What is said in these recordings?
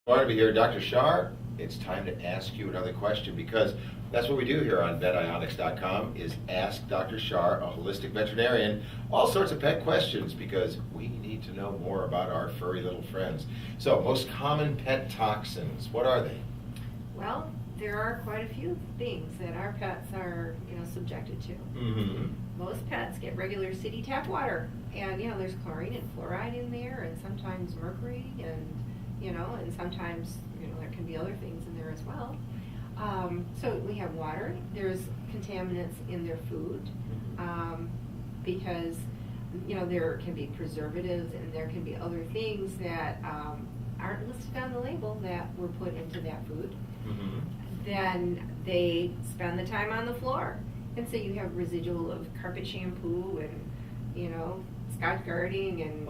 Glad to be here, Dr. Char. It's time to ask you another question because that's what we do here on VetIonx.com is ask Dr. Char, a holistic veterinarian, all sorts of pet questions because we need to know more about our furry little friends. So, most common pet toxins, what are they? Well, there are quite a few things that our pets are, subjected to. Mm-hmm. Most pets get regular city tap water, and there's chlorine and fluoride in there, and sometimes mercury, and sometimes there can be other things in there as well. So we have water. There's contaminants in their food because there can be preservatives and there can be other things that aren't listed on the label that were put into that food. Mm-hmm. Then they spend the time on the floor, and so you have residual of carpet shampoo and Scotch guarding and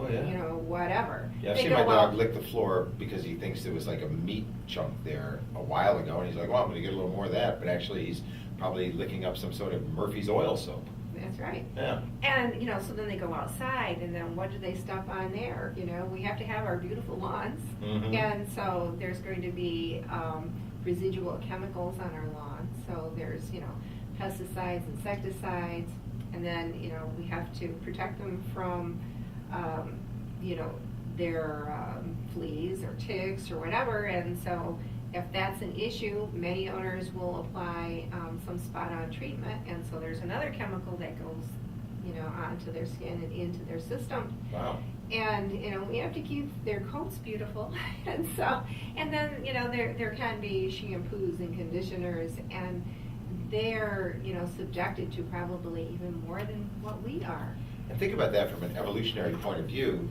whatever. Yeah, I've They seen go my dog out- lick the floor because he thinks there was like a meat chunk there a while ago, and he's like, well, I'm going to get a little more of that, but actually he's probably licking up some sort of Murphy's oil soap. That's right. Yeah. And, so then they go outside, and then what do they stuff on there? We have to have our beautiful lawns. Mm-hmm. And so there's going to be residual chemicals on our lawns. So there's, pesticides, insecticides, and then, we have to protect them from, their fleas or ticks or whatever. And so if that's an issue, many owners will apply some spot-on treatment, and so there's another chemical that goes, onto their skin and into their system. Wow. And we have to keep their coats beautiful, and then there can be shampoos and conditioners, and they're subjected to probably even more than what we are. And think about that from an evolutionary point of view.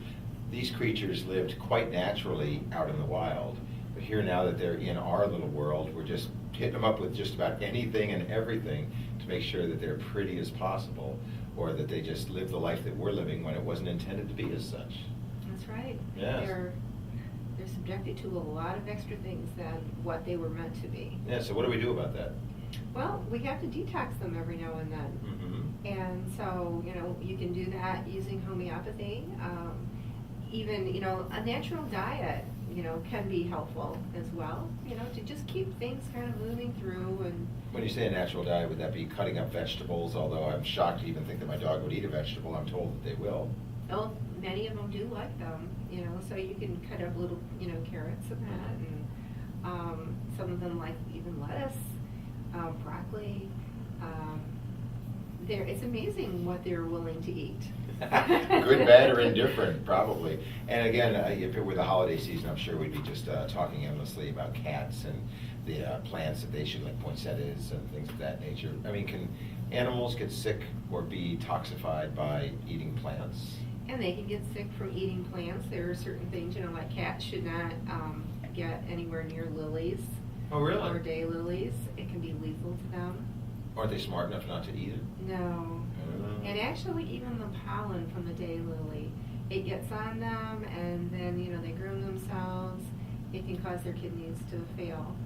These creatures lived quite naturally out in the wild. But here now that they're in our little world, we're just hitting them up with just about anything and everything to make sure that they're pretty as possible, or that they just live the life that we're living when it wasn't intended to be as such. That's right. Yes. They're subjected to a lot of extra things than what they were meant to be. Yeah, so what do we do about that? Well, we have to detox them every now and then. Mm-hmm. And so, you can do that using homeopathy. Even, a natural diet, can be helpful as well, to just keep things kind of moving through. And When you say a natural diet, would that be cutting up vegetables? Although I'm shocked to even think that my dog would eat a vegetable. I'm told that they will. oh, many of them do like them, so you can cut up little, carrots and that. And some of them like even lettuce, broccoli. It's amazing what they're willing to eat. Good, bad, or indifferent, probably. And again, if it were the holiday season, I'm sure we'd be just talking endlessly about cats and the plants that they should, like poinsettias and things of that nature. I mean, can animals get sick or be toxified by eating plants? And they can get sick from eating plants. There are certain things, like cats should not get anywhere near lilies. Oh, really? Or daylilies. It can be lethal to them. Aren't they smart enough not to eat it? No. And actually, even the pollen from the daylily, it gets on them, and then, they groom themselves. It can cause their kidneys to fail.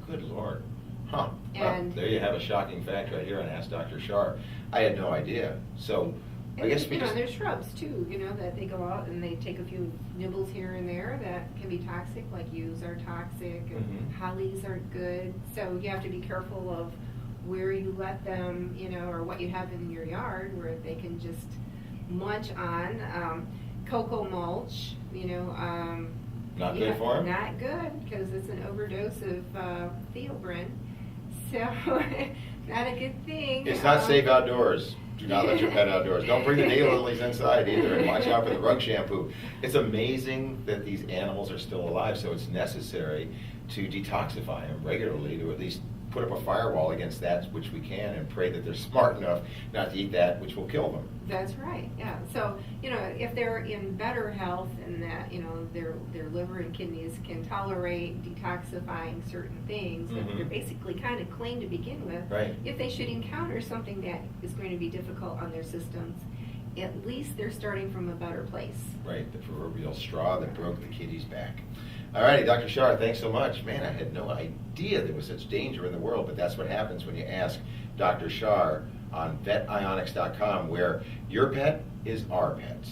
Good Lord. Huh. And well, there you have a shocking fact right here on Ask Dr. Char. I had no idea. So, I guess because... there's shrubs, too, that they go out and they take a few nibbles here and there that can be toxic, like yews are toxic, and hollies aren't good. So you have to be careful of where you let them, or what you have in your yard, where they can just munch on. Cocoa mulch, Not good for them? Not good, because it's an overdose of theobrine. So, not a good thing. It's not safe outdoors. Do not let your pet outdoors. Don't bring the daylilies inside either, and watch out for the rug shampoo. It's amazing that these animals are still alive, so it's necessary to detoxify them regularly, to at least put up a firewall against that which we can, and pray that they're smart enough not to eat that which will kill them. That's right, yeah. So, if they're in better health and that, their liver and kidneys can tolerate detoxifying certain things, that they're basically kind of clean to begin with. Right. If they should encounter something that is going to be difficult on their systems, at least they're starting from a better place. Right, the proverbial straw that broke the kitty's back. All righty, Dr. Char, thanks so much. Man, I had no idea there was such danger in the world, but that's what happens when you ask Dr. Char on VetIonx.com, where your pet is our pet.